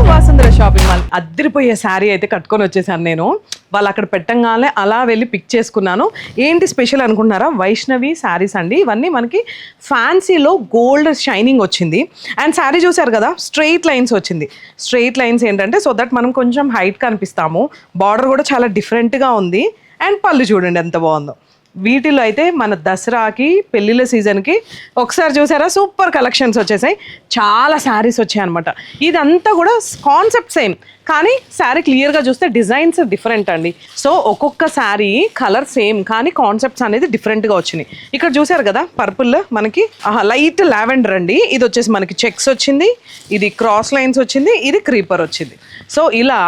Vasundhara shopping mall. అద్దరిపోయే శారీ అయితే కట్టుకొని వచ్చేసాను నేను. వాళ్ళు అక్కడ పెట్టంగానే అలా వెళ్ళి పిక్ చేసుకున్నాను. ఏంటి స్పెషల్ అనుకుంటున్నారా? వైష్ణవి శారీస్ అండి. ఇవన్నీ మనకి ఫ్యాన్సీలో గోల్డ్ షైనింగ్ వచ్చింది. అండ్ శారీ చూసారు కదా, స్ట్రెయిట్ లైన్స్ వచ్చింది. స్ట్రెయిట్ లైన్స్ ఏంటంటే సో దట్ మనం కొంచెం హైట్ కనిపిస్తాము. బార్డర్ కూడా చాలా డిఫరెంట్గా ఉంది. అండ్ పళ్ళు చూడండి ఎంత బాగుందో. వీటిలో అయితే మన దసరాకి పెళ్ళిళ్ళ సీజన్కి ఒకసారి చూసారా సూపర్ కలెక్షన్స్ వచ్చేసాయి. చాలా శారీస్ వచ్చాయి అనమాట. ఇదంతా కూడా కాన్సెప్ట్ సేమ్, కానీ శారీ క్లియర్గా చూస్తే డిజైన్స్ డిఫరెంట్ అండి. సో ఒక్కొక్క శారీ కలర్ సేమ్ కానీ కాన్సెప్ట్స్ అనేది డిఫరెంట్గా వచ్చినాయి. ఇక్కడ చూసారు కదా పర్పుల్ మనకి లైట్ లావెండర్ అండి. ఇది వచ్చేసి మనకి చెక్స్ వచ్చింది, ఇది క్రాస్ లైన్స్ వచ్చింది, ఇది క్రీపర్ వచ్చింది. సో ఇలా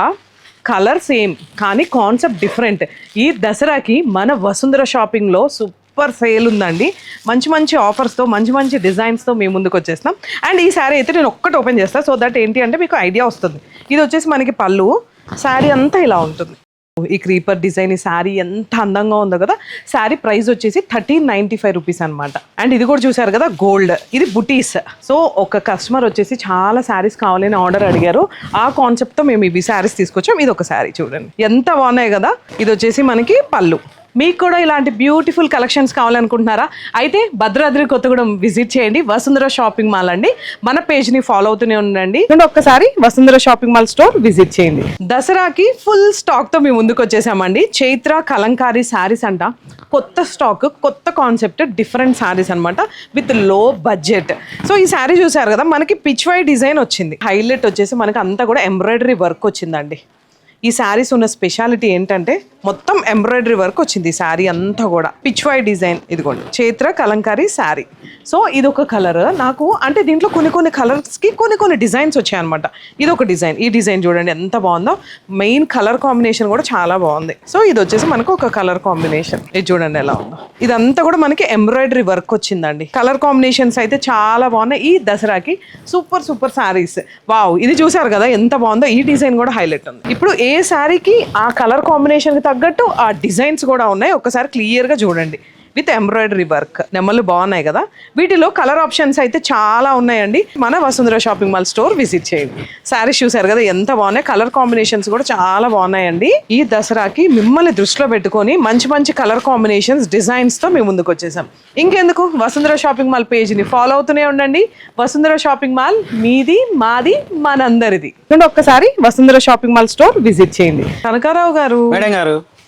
కలర్ సేమ్ కానీ కాన్సెప్ట్ డిఫరెంట్. ఈ దసరాకి మన వసుంధర షాపింగ్లో సూపర్ సేల్ ఉందండి. మంచి మంచి ఆఫర్స్తో మంచి మంచి డిజైన్స్తో మేము ముందుకు వచ్చేస్తాం. అండ్ ఈ శారీ అయితే నేను ఒక్కటి ఓపెన్ చేస్తాను సో దట్ ఏంటి అంటే మీకు ఐడియా వస్తుంది. ఇది వచ్చేసి మనకి పళ్ళు, శారీ అంతా ఇలా ఉంటుంది. ఈ క్రీపర్ డిజైన్ ఈ శారీ ఎంత అందంగా ఉందో కదా. శారీ ప్రైస్ వచ్చేసి 1395 రూపీస్ అనమాట. అండ్ ఇది కూడా చూసారు కదా గోల్డ్, ఇది బుటీస్. సో ఒక కస్టమర్ వచ్చేసి చాలా శారీస్ కావాలని ఆర్డర్ అడిగారు. ఆ కాన్సెప్ట్తో మేము ఇవి శారీస్ తీసుకొచ్చాం. ఇది ఒక శారీ చూడండి ఎంత బాగున్నాయి కదా. ఇది వచ్చేసి మనకి పళ్ళు. మీకు కూడా ఇలాంటి బ్యూటిఫుల్ కలెక్షన్స్ కావాలనుకుంటున్నారా? అయితే భద్రాద్రి కొత్తగూడెం విజిట్ చేయండి. వసుంధర షాపింగ్ మాల్ అండి. మన పేజ్ని ఫాలో అవుతూనే ఉండండి. ఒక్కసారి Vasundhara shopping mall store visit చేయండి. దసరాకి ఫుల్ స్టాక్తో మేము ముందుకు వచ్చేసామండి. చైత్ర కలంకారీ శారీస్ అంట. కొత్త స్టాక్, కొత్త కాన్సెప్ట్, డిఫరెంట్ శారీస్ అనమాట విత్ లో బడ్జెట్. సో ఈ శారీ చూసారు కదా మనకి పిచ్ వై డిజైన్ వచ్చింది. హైలైట్ వచ్చేసి మనకి అంతా కూడా ఎంబ్రాయిడరీ వర్క్ వచ్చిందండి. ఈ శారీస్ ఉన్న స్పెషాలిటీ ఏంటంటే మొత్తం ఎంబ్రాయిడరీ వర్క్ వచ్చింది. ఈ శారీ అంతా కూడా పిచ్ వై డిజైన్. ఇదిగోండి చైత్ర కలంకారీ శారీ. సో ఇది ఒక కలర్ నాకు అంటే దీంట్లో కొన్ని కలర్స్కి కొన్ని డిజైన్స్ వచ్చాయన్నమాట. ఇది ఒక డిజైన్. ఈ డిజైన్ చూడండి ఎంత బాగుందో. మెయిన్ కలర్ కాంబినేషన్ కూడా చాలా బాగుంది. సో ఇది వచ్చేసి మనకు ఒక కలర్ కాంబినేషన్. ఇది చూడండి ఎలా ఉందో. ఇదంతా కూడా మనకి ఎంబ్రాయిడరీ వర్క్ వచ్చిందండి. కలర్ కాంబినేషన్స్ అయితే చాలా బాగున్నాయి. ఈ దసరాకి సూపర్ శారీస్. వావ్, ఇది చూసారు కదా ఎంత బాగుందో. ఈ డిజైన్ కూడా హైలైట్ ఉంది. ఇప్పుడు ఏ శారీకి ఆ కలర్ కాంబినేషన్కి తగ్గట్టు ఆ డిజైన్స్ కూడా ఉన్నాయి. ఒకసారి క్లియర్గా చూడండి విత్ ఎంబ్రాయిడరీ వర్క్. నెమ్మలు బాగున్నాయి కదా. వీటిలో కలర్ ఆప్షన్స్ అయితే చాలా ఉన్నాయండి. మన Vasundhara shopping mall store visit చేయండి. శారీస్ చూసారు కదా ఎంత బాగున్నాయి. కలర్ కాంబినేషన్స్ కూడా చాలా బాగున్నాయండి. ఈ దసరాకి మిమ్మల్ని దృష్టిలో పెట్టుకొని మంచి కలర్ కాంబినేషన్స్ డిజైన్స్తో మేము ముందుకు వచ్చేసాం. ఇంకెందుకు వసుంధర షాపింగ్ మాల్ పేజ్ని ఫాలో అవుతూనే ఉండండి. వసుంధర షాపింగ్ మాల్ మీది, మాది, మనందరిది. ఒక్కసారి Vasundhara shopping mall store visit చేయండి. కనకారావు గారు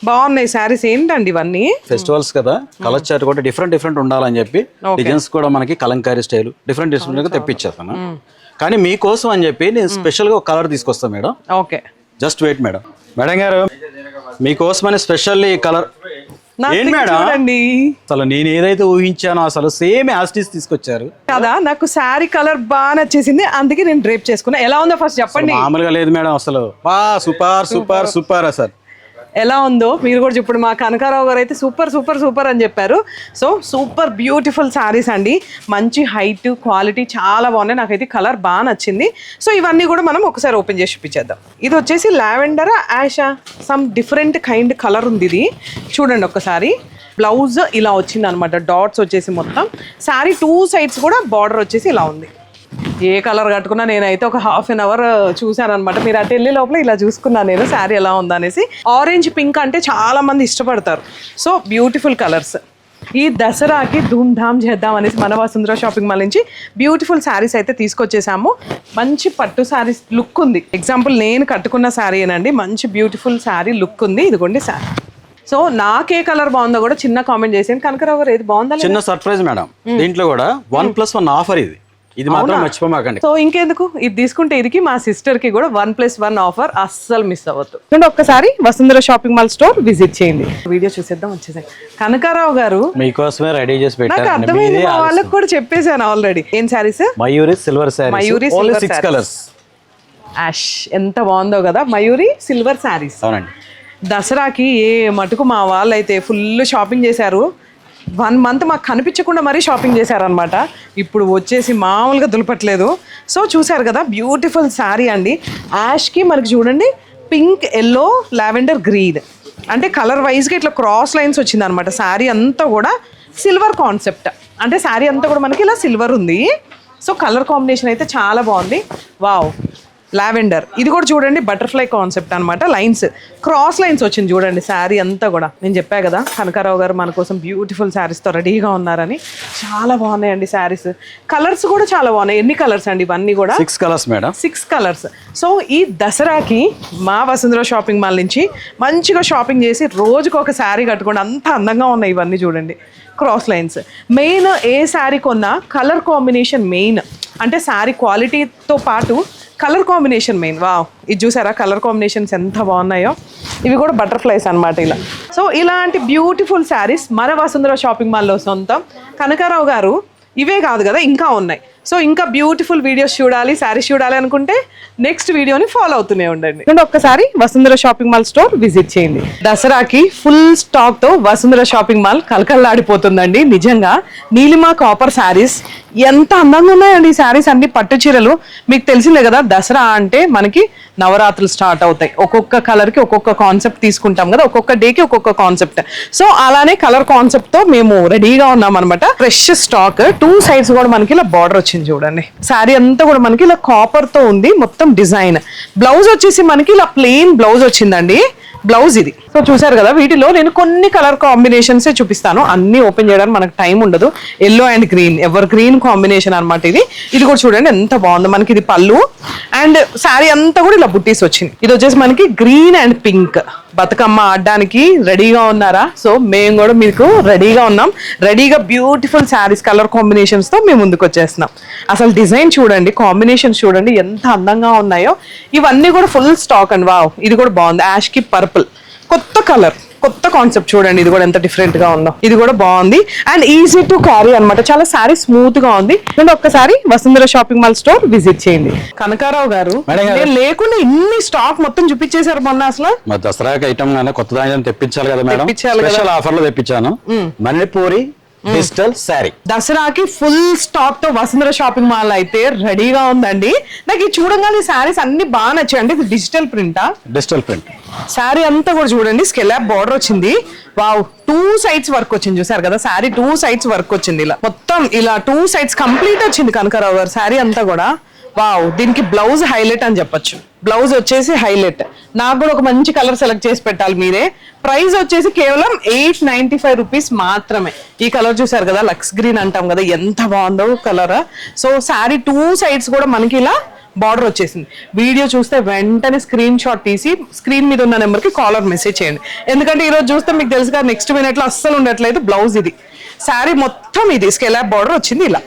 బాగున్నాయి శారీస్. ఏంటండి ఇవన్నీ? ఫెస్టివల్స్ కదా, కలర్ చార్ట్ కూడా డిఫరెంట్ ఉండాలని చెప్పి డిజైన్స్ కూడా మనకి కలంకారీ స్టైల్ డిఫరెంట్ తెప్పించేస్తాను. కానీ మీకోసం అని చెప్పి నేను స్పెషల్ గా ఒక కలర్ తీసుకొస్తాను madam. Okay, just wait madam. Madam గారు మీకోసమని స్పెషల్లీ కలర్ ఏంటి మేడం? అసలు నేను ఏదైతే ఊహించానో అసలు సేమ్ యాస్టీస్ తీసుకొచ్చారు కదా. నాకు శారీ కలర్ బాగా నచ్చేసింది, అందుకే నేను డ్రేప్ చేసుకున్నా. ఎలా ఉందో ఫస్ట్ చెప్పండి. మామూలుగా లేదు మేడం అసలు. సూపర్ అసలు. ఎలా ఉందో మీరు కూడా చెప్పండి. మా కనకారావు గారు అయితే సూపర్ అని చెప్పారు. సో సూపర్ బ్యూటిఫుల్ శారీస్ అండి. మంచి హైట్, క్వాలిటీ చాలా బాగున్నాయి. నాకైతే కలర్ బాగా నచ్చింది. సో ఇవన్నీ కూడా మనం ఒకసారి ఓపెన్ చేసి చూపించేద్దాం. ఇది వచ్చేసి లావెండర్ యాషా సమ్ డిఫరెంట్ కైండ్ కలర్ ఉంది. ఇది చూడండి ఒక్కసారి. బ్లౌజ్ ఇలా వచ్చింది అనమాట. డాట్స్ వచ్చేసి మొత్తం శారీ 2 సైడ్స్ కూడా బార్డర్ వచ్చేసి ఇలా ఉంది. ఏ కలర్ కట్టుకున్నా నేనైతే ఒక ½ అన్ అవర్ చూసాను అనమాట. మీరు అటు వెళ్ళే లోపల ఇలా చూసుకున్నాను నేను శారీ ఎలా ఉందనేసి. ఆరెంజ్ పింక్ అంటే చాలా మంది ఇష్టపడతారు. So beautiful colours. ఈ దసరాకి ధూమ్ ధామ్ చేద్దాం అనేసి మన వసుంధర షాపింగ్ మాల్ నుంచి బ్యూటిఫుల్ శారీస్ అయితే తీసుకొచ్చేసాము. మంచి పట్టు శారీస్ లుక్ ఉంది. ఎగ్జాంపుల్ నేను కట్టుకున్న శారీ ఏనండి. మంచి బ్యూటిఫుల్ శారీ లుక్ ఉంది. ఇదిగోండి శారీ. సో నాకే కలర్ బాగుందో కూడా చిన్న కామెంట్ చేసాను. కనకరావు గారు ఏది బాగుందా? చిన్న సర్ప్రైజ్ మేడం. దీంట్లో కూడా 1+1 ఆఫర్ ఇది మాత్రం మర్చిపోమాకండి. సో ఇంకెందుకు, ఇది తీసుకుంటే ఇదికి మా సిస్టర్ కి కూడా 1+1 ఆఫర్ అస్సలు మిస్ అవ్వద్దు. ఒక్కసారి Vasundhara shopping mall store visit చేయండి. వీడియో చూసేద్దాం వచ్చేసాయి. కనకారావు గారు మీకోసమే రెడీ చేసి పెట్టాను. నాకు అర్థమైంది, మా వాళ్ళకి కూడా చెప్పేశాను ఆల్రెడీ. ఏం saris? Mayuri silver saris. Mayuri only 6 colours. Ash ఎంత బాగుందో కదా. మయూరి సిల్వర్ శారీస్. అవునండి. దసరాకి ఏ మటుకు మా వాళ్ళు అయితే ఫుల్ షాపింగ్ చేశారు. 1 మంత్ మాకు కనిపించకుండా మరీ షాపింగ్ చేశారనమాట. ఇప్పుడు వచ్చేసి మామూలుగా దులపట్లేదు. సో చూసారు కదా బ్యూటిఫుల్ శారీ అండి. యాష్కి మనకి చూడండి పింక్, ఎల్లో, లావెండర్, గ్రీన్ అంటే కలర్ వైజ్గా ఇట్లా క్రాస్ లైన్స్ వచ్చింది అనమాట. శారీ అంతా కూడా సిల్వర్ కాన్సెప్ట్. అంటే శారీ అంతా కూడా మనకి ఇలా సిల్వర్ ఉంది. సో కలర్ కాంబినేషన్ అయితే చాలా బాగుంది. Wow, lavender. ఇది కూడా చూడండి బటర్ఫ్లై కాన్సెప్ట్ అనమాట. లైన్స్, క్రాస్ లైన్స్ వచ్చింది చూడండి శారీ అంతా కూడా. నేను చెప్పా కదా కనకారావు గారు మన కోసం బ్యూటిఫుల్ శారీస్తో రెడీగా ఉన్నారని. చాలా బాగున్నాయండి శారీస్. కలర్స్ కూడా చాలా బాగున్నాయి. ఎన్ని కలర్స్ అండి ఇవన్నీ కూడా? 6 కలర్స్ మేడం. 6 కలర్స్. సో ఈ దసరాకి మా వసుంధర షాపింగ్ మాల్ నుంచి మంచిగా షాపింగ్ చేసి రోజుకు ఒక శారీ కట్టుకోండి. అంత అందంగా ఉన్నాయి ఇవన్నీ చూడండి. Cross lines. మెయిన్ ఏ శారీ కొన్నా కలర్ కాంబినేషన్ మెయిన్. అంటే శారీ క్వాలిటీతో పాటు కలర్ కాంబినేషన్ మెయిన్. వావ్, ఇది చూసారా కలర్ కాంబినేషన్స్ ఎంత బాగున్నాయో. ఇవి కూడా బటర్ఫ్లైస్ అనమాట ఇలా. సో ఇలాంటి బ్యూటిఫుల్ శారీస్ మన వసుంధర షాపింగ్ మాల్లో సొంతం. కనకారావు గారు ఇవే కాదు కదా, ఇంకా ఉన్నాయి. సో ఇంకా బ్యూటిఫుల్ వీడియోస్ చూడాలి, శారీస్ చూడాలి అనుకుంటే నెక్స్ట్ వీడియోని ఫాలో అవుతూనే ఉండండి. ఒక్కసారి Vasundhara shopping mall store visit చేయండి. దసరాకి ఫుల్ స్టాక్ తో వసుంధర షాపింగ్ మాల్ కలకల్లాడిపోతుందండి. నిజంగా నీలిమా కాపర్ శారీస్ ఎంత అందంగా ఉన్నాయండి ఈ శారీస్ అన్ని. పట్టు చీరలు మీకు తెలిసిందే కదా, దసరా అంటే మనకి నవరాత్రులు స్టార్ట్ అవుతాయి. ఒక్కొక్క కలర్కి ఒక్కొక్క కాన్సెప్ట్ తీసుకుంటాం కదా, ఒక్కొక్క డేకి ఒక్కొక్క కాన్సెప్ట్. సో అలానే కలర్ కాన్సెప్ట్తో మేము రెడీగా ఉన్నాం అనమాట. Fresh stock. 2 సైడ్స్ కూడా మనకి ఇలా బార్డర్ వచ్చింది చూడండి. శారీ అంతా కూడా మనకి ఇలా కాపర్తో ఉంది మొత్తం డిజైన్. బ్లౌజ్ వచ్చేసి మనకి ఇలా ప్లెయిన్ బ్లౌజ్ వచ్చిందండి. బ్లౌజ్ ఇది. సో చూసారు కదా, వీటిలో నేను కొన్ని కలర్ కాంబినేషన్స్ చూపిస్తాను. అన్ని ఓపెన్ చేయడానికి మనకు టైం ఉండదు. Yellow and green, ever green combination అనమాట ఇది. ఇది కూడా చూడండి ఎంత బాగుందో. మనకి ఇది పళ్ళు అండ్ శారీ అంతా కూడా ఇలా బుట్టీస్ వచ్చింది. ఇది వచ్చేసి మనకి గ్రీన్ అండ్ పింక్. బతుకమ్మ ఆడడానికి రెడీగా ఉన్నారా? సో మేము కూడా మీకు రెడీగా ఉన్నాం. రెడీగా బ్యూటిఫుల్ శారీస్ కలర్ కాంబినేషన్స్ తో మేము ముందుకు వచ్చేస్తున్నాం. అసలు డిజైన్ చూడండి, కాంబినేషన్స్ చూడండి ఎంత అందంగా ఉన్నాయో. ఇవన్నీ కూడా ఫుల్ స్టాక్ అండ్ వావ్, ఇది కూడా బాగుంది. యాష్ కి పర్పుల్, కొత్త కలర్, కొత్త కాన్సెప్ట్ చూడండి. ఇది కూడా ఎంత డిఫరెంట్ గా ఉందో. ఇది కూడా బాగుంది అండ్ ఈజీ టు క్యారీ అనమాట. చాలా శారీ స్మూత్ గా ఉంది. ఒక్కసారి Vasundhara shopping mall store visit చేయండి. కనకారావు గారు నేను లేకుండా ఇన్ని స్టాక్ మొత్తం చూపించేశారు మొన్న. అసలు మా దసరాకి ఐటమ్ కొత్త దాని తెప్పించాలి కదా మేడం. స్పెషల్ ఆఫర్ లో తెప్పించాను మణిపూరి డిజిటల్ శారీ. దసరాకి ఫుల్ స్టాక్ తో వసుంధర షాపింగ్ మాల్ అయితే రెడీగా ఉందండి. నాకు ఇది చూడగానే శారీస్ అన్ని బాగా నచ్చాయండి. ఇది డిజిటల్ ప్రింటా? Digital print. శారీ అంతా కూడా చూడండి స్కెలాప్ బార్డర్ వచ్చింది. వావ్, 2 సైడ్స్ వర్క్ వచ్చింది చూసారు కదా. శారీ 2 సైడ్స్ వర్క్ వచ్చింది. ఇలా మొత్తం ఇలా 2 సైడ్స్ కంప్లీట్ వచ్చింది కనకారావు గారు శారీ అంతా కూడా. వావ్, దీనికి బ్లౌజ్ హైలైట్ అని చెప్పొచ్చు. బ్లౌజ్ వచ్చేసి హైలైట్. నాకు కూడా ఒక మంచి కలర్ సెలెక్ట్ చేసి పెట్టాలి మీరే. ప్రైస్ వచ్చేసి కేవలం 895 రూపీస్ మాత్రమే. ఈ కలర్ చూసారు కదా, లక్స్ గ్రీన్ అంటాం కదా, ఎంత బాగుందో కలర్. సో శారీ 2 సైడ్స్ కూడా మనకి ఇలా బార్డర్ వచ్చేసింది. వీడియో చూస్తే వెంటనే స్క్రీన్ షాట్ తీసి స్క్రీన్ మీద ఉన్న నెంబర్కి కాలర్ మెసేజ్ చేయండి. ఎందుకంటే ఈరోజు చూస్తే మీకు తెలుసు కదా, నెక్స్ట్ మినిట్లో అస్సలు ఉండట్లేదు. బ్లౌజ్ ఇది. శారీ మొత్తం ఇది స్కెలాప్ బార్డర్ వచ్చింది ఇలా.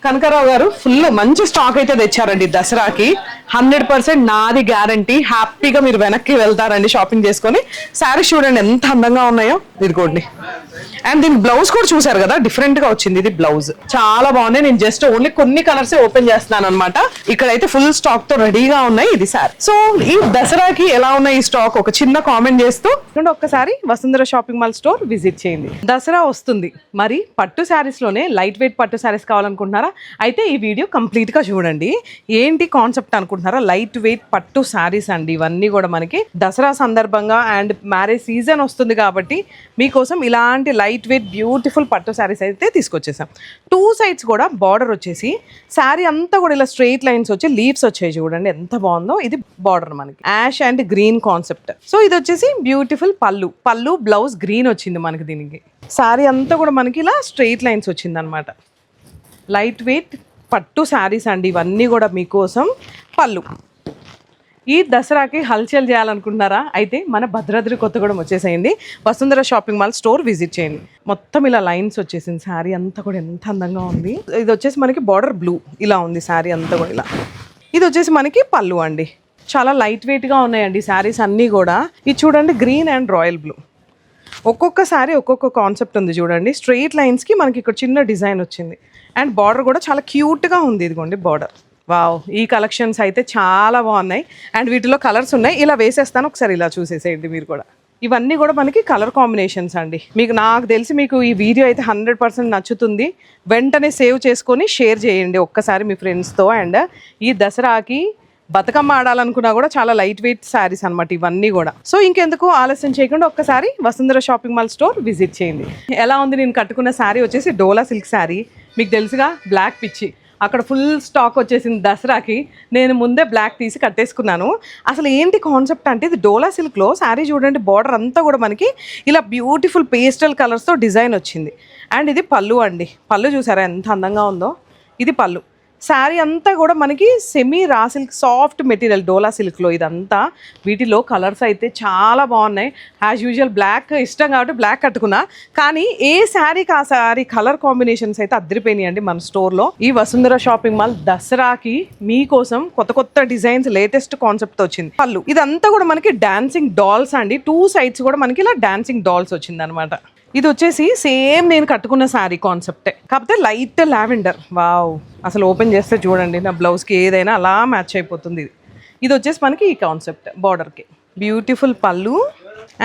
కనకారావు గారు ఫుల్ మంచి స్టాక్ అయితే తెచ్చారండి దసరాకి. 100% నాది గ్యారంటీ. హ్యాపీగా మీరు వెనక్కి వెళ్తారండి షాపింగ్ చేసుకొని. శారీస్ చూడండి ఎంత అందంగా ఉన్నాయో. ఇదిగోండి. అండ్ దీని బ్లౌజ్ కూడా చూసారు కదా, డిఫరెంట్ గా వచ్చింది. ఇది బ్లౌజ్ చాలా బాగుంది. నేను జస్ట్ ఓన్లీ కొన్ని కలర్స్ ఓపెన్ చేస్తున్నాను అనమాట. ఇక్కడైతే ఫుల్ స్టాక్ తో రెడీగా ఉన్నాయి. ఇది శారీ. సో ఈ దసరాకి ఎలా ఉన్నాయి ఈ స్టాక్ ఒక చిన్న కామెంట్ చేస్తూ ఒక్కసారి Vasundhara shopping mall store visit చేయండి. దసరా వస్తుంది, మరి పట్టు శారీస్ లోనే లైట్ వెయిట్ పట్టు శారీస్ కావాలనుకుంటున్నారా? అయితే ఈ వీడియో కంప్లీట్ గా చూడండి. ఏంటి కాన్సెప్ట్ అనుకుంటున్నారా? లైట్ వెయిట్ పట్టు శారీస్ అండి ఇవన్నీ కూడా. మనకి దసరా సందర్భంగా అండ్ మ్యారేజ్ సీజన్ వస్తుంది కాబట్టి మీకోసం ఇలాంటి లైట్ వెయిట్ బ్యూటిఫుల్ పట్టు శారీస్ అయితే తీసుకొచ్చేసాం. 2 సైడ్స్ కూడా బార్డర్ వచ్చేసి శారీ అంతా కూడా ఇలా స్ట్రెయిట్ లైన్స్ వచ్చి లీవ్స్ వచ్చాయి చూడండి ఎంత బాగుందో. ఇది బార్డర్ మనకి ash and green concept. So ఇది వచ్చేసి బ్యూటిఫుల్ పళ్ళు బ్లౌజ్ గ్రీన్ వచ్చింది మనకి. దీనికి శారీ అంతా కూడా మనకి ఇలా స్ట్రెయిట్ లైన్స్ వచ్చింది అనమాట. లైట్ వెయిట్ పట్టు శారీస్ అండి ఇవన్నీ కూడా మీకోసం. పళ్ళు ఈ దసరాకి హల్చల్ చేయాలనుకుంటున్నారా? అయితే మన భద్రాద్రి కొత్తగూడెం వచ్చేసేయండి. Vasundhara shopping mall store visit చేయండి. మొత్తం ఇలా లైన్స్ వచ్చేసింది. శారీ అంతా కూడా ఎంత అందంగా ఉంది. ఇది వచ్చేసి మనకి బార్డర్ బ్లూ ఇలా ఉంది. శారీ అంతా కూడా ఇలా. ఇది వచ్చేసి మనకి పళ్ళు అండి. చాలా లైట్ వెయిట్గా ఉన్నాయండి శారీస్ అన్నీ కూడా. ఇది చూడండి గ్రీన్ అండ్ రాయల్ బ్లూ. ఒక్కొక్క శారీ ఒక్కొక్క కాన్సెప్ట్ ఉంది చూడండి. స్ట్రెయిట్ లైన్స్కి మనకి ఇక్కడ చిన్న డిజైన్ వచ్చింది. అండ్ బార్డర్ కూడా చాలా క్యూట్గా ఉంది. ఇదిగోండి బార్డర్. వావ్, ఈ కలెక్షన్స్ అయితే చాలా బాగున్నాయి. అండ్ వీటిలో కలర్స్ ఉన్నాయి. ఇలా వేసేస్తాను, ఒకసారి ఇలా చూసేసేయండి మీరు కూడా. ఇవన్నీ కూడా మనకి కలర్ కాంబినేషన్స్ అండి. నాకు తెలిసి మీకు ఈ వీడియో అయితే 100% నచ్చుతుంది. వెంటనే సేవ్ చేసుకొని షేర్ చేయండి ఒక్కసారి మీ ఫ్రెండ్స్తో. అండ్ ఈ దసరాకి బతుకమ్మ ఆడాలనుకున్నా కూడా చాలా లైట్ వెయిట్ శారీస్ అనమాట ఇవన్నీ కూడా. సో ఇంకెందుకు ఆలస్యం చేయకుండా ఒక్కసారి Vasundhara shopping mall store visit చేయండి. ఎలా ఉంది నేను కట్టుకున్న శారీ వచ్చేసి డోలా సిల్క్ శారీ. మీకు తెలుసుగా బ్లాక్ పిచ్చి. అక్కడ ఫుల్ స్టాక్ వచ్చేసింది దసరాకి. నేను ముందే బ్లాక్ తీసి కట్టేసుకున్నాను. అసలు ఏంటి కాన్సెప్ట్ అంటే ఇది డోలా సిల్క్లో శారీ చూడండి, బార్డర్ అంతా కూడా మనకి ఇలా బ్యూటిఫుల్ పేస్టల్ కలర్స్తో డిజైన్ వచ్చింది. అండ్ ఇది పళ్ళు అండి. పళ్ళు చూసారా ఎంత అందంగా ఉందో. ఇది పళ్ళు. శారీ అంతా కూడా మనకి semi raw silk soft material డోలా సిల్క్లో ఇదంతా. వీటిలో కలర్స్ అయితే చాలా బాగున్నాయి. యాజ్ యూజువల్ బ్లాక్ ఇష్టం కాబట్టి బ్లాక్ కట్టుకున్నా, కానీ ఏ శారీకి ఆ శారీ కలర్ కాంబినేషన్స్ అయితే అద్దరిపోయినాయి అండి మన స్టోర్లో. ఈ వసుంధర షాపింగ్ మాల్ దసరాకి మీకోసం కొత్త కొత్త డిజైన్స్ లేటెస్ట్ కాన్సెప్ట్ వచ్చింది. పళ్ళు ఇదంతా కూడా మనకి డాన్సింగ్ డాల్స్ అండి. 2 sides కూడా మనకి ఇలా డాన్సింగ్ డాల్స్ వచ్చింది అనమాట. ఇది వచ్చేసి సేమ్ నేను కట్టుకున్న శారీ కాన్సెప్టే, కాకపోతే లైట్ లావెండర్. వావ్, అసలు ఓపెన్ చేస్తే చూడండి నా బ్లౌజ్కి ఏదైనా అలా మ్యాచ్ అయిపోతుంది. ఇది వచ్చేసి మనకి ఈ కాన్సెప్ట్ బార్డర్కి బ్యూటిఫుల్ పళ్ళు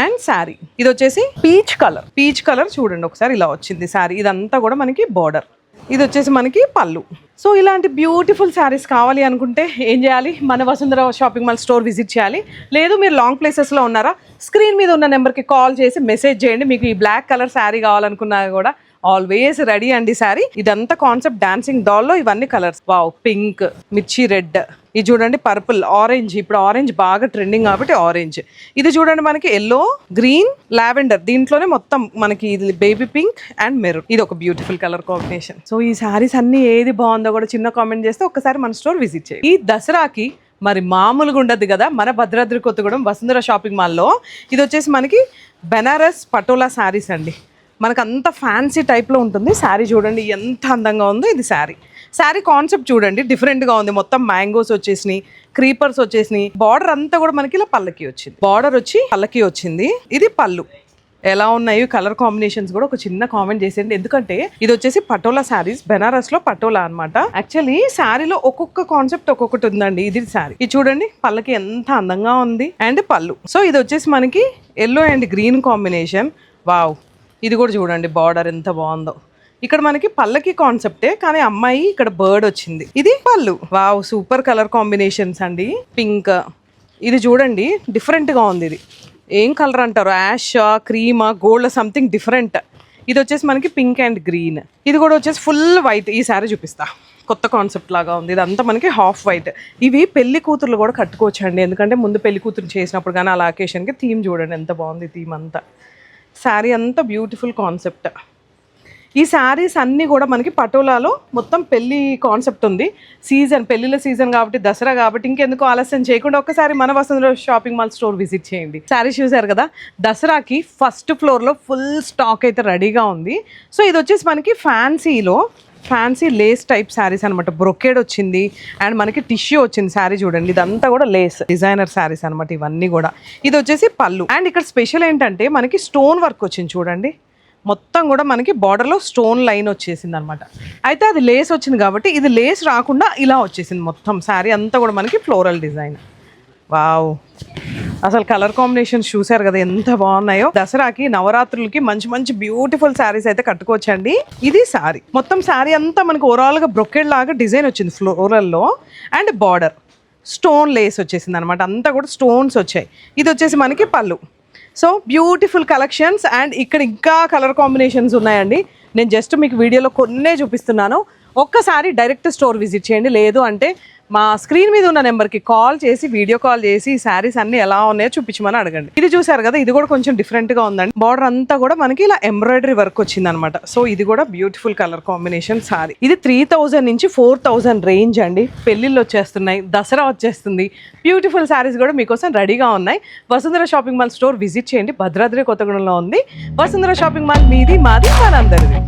అండ్ శారీ. ఇది వచ్చేసి పీచ్ కలర్ చూడండి ఒకసారి ఇలా వచ్చింది శారీ. ఇదంతా కూడా మనకి బార్డర్. ఇది వచ్చేసి మనకి పళ్ళు. సో ఇలాంటి బ్యూటిఫుల్ శారీస్ కావాలి అనుకుంటే ఏం చేయాలి, మన Vasundhara shopping mall store visit చేయాలి. లేదు మీరు లాంగ్ ప్లేసెస్లో ఉన్నారా, స్క్రీన్ మీద ఉన్న నెంబర్కి కాల్ చేసి మెసేజ్ చేయండి. మీకు ఈ బ్లాక్ కలర్ శారీ కావాలనుకున్నా కూడా ఆల్వేస్ రెడీ అండి శారీ. ఇదంతా కాన్సెప్ట్ డాన్సింగ్ డాల్లో ఇవన్నీ కలర్స్. వావ్, పింక్, మిర్చి రెడ్, ఇది చూడండి పర్పుల్, ఆరెంజ్. ఇప్పుడు ఆరెంజ్ బాగా ట్రెండింగ్ కాబట్టి ఆరెంజ్. ఇది చూడండి మనకి ఎల్లో, గ్రీన్, లావెండర్. దీంట్లోనే మొత్తం మనకి ఇది బేబీ పింక్ అండ్ మెరూన్. ఇది ఒక బ్యూటిఫుల్ కలర్ కాంబినేషన్. సో ఈ శారీస్ అన్ని ఏది బాగుందో కూడా చిన్న కామెంట్ చేస్తే ఒక్కసారి మన స్టోర్ విజిట్ చేయండి. ఈ దసరాకి మరి మామూలుగా ఉండదు కదా మన భద్రాద్రి కొత్తగూడెం వసుంధర షాపింగ్ మాల్లో. ఇది వచ్చేసి మనకి బెనారస్ పటోలా శారీస్ అండి. మనకు అంత ఫ్యాన్సీ టైప్లో ఉంటుంది శారీ. చూడండి ఎంత అందంగా ఉందో. ఇది శారీ కాన్సెప్ట్ చూడండి డిఫరెంట్గా ఉంది. మొత్తం మ్యాంగోస్ వచ్చేసినాయి, క్రీపర్స్ వచ్చేసినాయి. బార్డర్ అంతా కూడా మనకి ఇలా పల్లకి వచ్చింది. బార్డర్ వచ్చి పల్లకి వచ్చింది. ఇది పళ్ళు. ఎలా ఉన్నాయి కలర్ కాంబినేషన్స్ కూడా ఒక చిన్న కామెంట్ చేసేయండి. ఎందుకంటే ఇది వచ్చేసి పటోలా శారీస్, బెనారస్ లో పటోలా అనమాట. యాక్చువల్లీ శారీలో ఒక్కొక్క కాన్సెప్ట్ ఒక్కొక్కటి ఉందండి. ఇది శారీ, ఇది చూడండి పళ్ళకి ఎంత అందంగా ఉంది. అండ్ పళ్ళు. సో ఇది వచ్చేసి మనకి yellow and green combination. Wow, ఇది కూడా చూడండి బార్డర్ ఎంత బాగుందో. ఇక్కడ మనకి పల్లకి కాన్సెప్టే, కానీ అమ్మాయి ఇక్కడ బర్డ్ వచ్చింది. ఇది పళ్ళు. వావ్, సూపర్ కలర్ కాంబినేషన్స్ అండి. పింక్, ఇది చూడండి డిఫరెంట్గా ఉంది. ఇది ఏం కలర్ అంటారు, యాష్, క్రీమా, గోల్డ్, సంథింగ్ డిఫరెంట్. ఇది వచ్చేసి మనకి పింక్ అండ్ గ్రీన్. ఇది కూడా వచ్చేసి ఫుల్ వైట్. ఈ శారీ చూపిస్తా, కొత్త కాన్సెప్ట్ లాగా ఉంది. ఇదంతా మనకి హాఫ్ వైట్. ఇవి పెళ్లి కూతుర్లు కూడా కట్టుకోవచ్చు అండి, ఎందుకంటే ముందు పెళ్లి కూతురు చేసినప్పుడు కానీ అలా అకేషన్కి. థీమ్ చూడండి ఎంత బాగుంది. థీమ్ అంతా శారీ అంతా బ్యూటిఫుల్ కాన్సెప్ట్. ఈ శారీస్ అన్నీ కూడా మనకి పటోలాలో మొత్తం పెళ్లి కాన్సెప్ట్ ఉంది. సీజన్, పెళ్లిళ్ళ సీజన్ కాబట్టి, దసరా కాబట్టి ఇంకెందుకు ఆలస్యం చేయకుండా ఒక్కసారి మన Vasundhara shopping mall store visit చేయండి. శారీస్ చూసారు కదా, దసరాకి ఫస్ట్ ఫ్లోర్లో ఫుల్ స్టాక్ అయితే రెడీగా ఉంది. సో ఇది వచ్చేసి మనకి ఫ్యాన్సీ లేస్ టైప్ శారీస్ అనమాట. బ్రొకేడ్ వచ్చింది అండ్ మనకి టిష్యూ వచ్చింది. శారీ చూడండి ఇదంతా కూడా లేస్ డిజైనర్ శారీస్ అనమాట ఇవన్నీ కూడా. ఇది వచ్చేసి పళ్ళు. అండ్ ఇక్కడ స్పెషల్ ఏంటంటే మనకి స్టోన్ వర్క్ వచ్చింది చూడండి. మొత్తం కూడా మనకి బార్డర్లో స్టోన్ లైన్ వచ్చేసింది అనమాట. అయితే అది లేస్ వచ్చింది కాబట్టి ఇది లేస్ రాకుండా ఇలా వచ్చేసింది మొత్తం శారీ అంతా కూడా మనకి ఫ్లోరల్ డిజైన్. వావ్, అసలు కలర్ కాంబినేషన్స్ చూసారు కదా ఎంత బాగున్నాయో. దసరాకి నవరాత్రులకి మంచి మంచి బ్యూటిఫుల్ శారీస్ అయితే కట్టుకోవచ్చండి. ఇది శారీ మొత్తం, శారీ అంతా మనకి ఓవరాల్గా బ్రొకెడ్ లాగా డిజైన్ వచ్చింది ఫ్లోరల్లో. అండ్ బార్డర్ స్టోన్ లేస్ వచ్చేసింది అనమాట. అంతా కూడా స్టోన్స్ వచ్చాయి. ఇది వచ్చేసి మనకి పళ్ళు. So beautiful collections. అండ్ ఇక్కడ ఇంకా కలర్ కాంబినేషన్స్ ఉన్నాయండి. నేను జస్ట్ మీకు వీడియోలో కొన్నే చూపిస్తున్నాను. ఒక్కసారి డైరెక్ట్ స్టోర్ విజిట్ చేయండి. లేదు అంటే మా స్క్రీన్ మీద ఉన్న నెంబర్కి కాల్ చేసి, వీడియో కాల్ చేసి ఈ శారీస్ అన్ని ఎలా ఉన్నాయో చూపించమని అడగండి. ఇది చూసారు కదా, ఇది కూడా కొంచెం డిఫరెంట్గా ఉందండి. బార్డర్ అంతా కూడా మనకి ఇలా ఎంబ్రాయిడరీ వర్క్ వచ్చింది అనమాట. సో ఇది కూడా బ్యూటిఫుల్ కలర్ కాంబినేషన్ శారీ. ఇది 3000 నుంచి 4000 రేంజ్ అండి. పెళ్ళిళ్ళు వచ్చేస్తున్నాయి, దసరా వచ్చేస్తుంది. బ్యూటిఫుల్ శారీస్ కూడా మీకోసం రెడీగా ఉన్నాయి. Vasundhara shopping mall store visit చేయండి. భద్రాద్రి కొత్తగూడెంలో ఉంది వసుంధర షాపింగ్ మాల్. మీది, మాది, మనందరిది.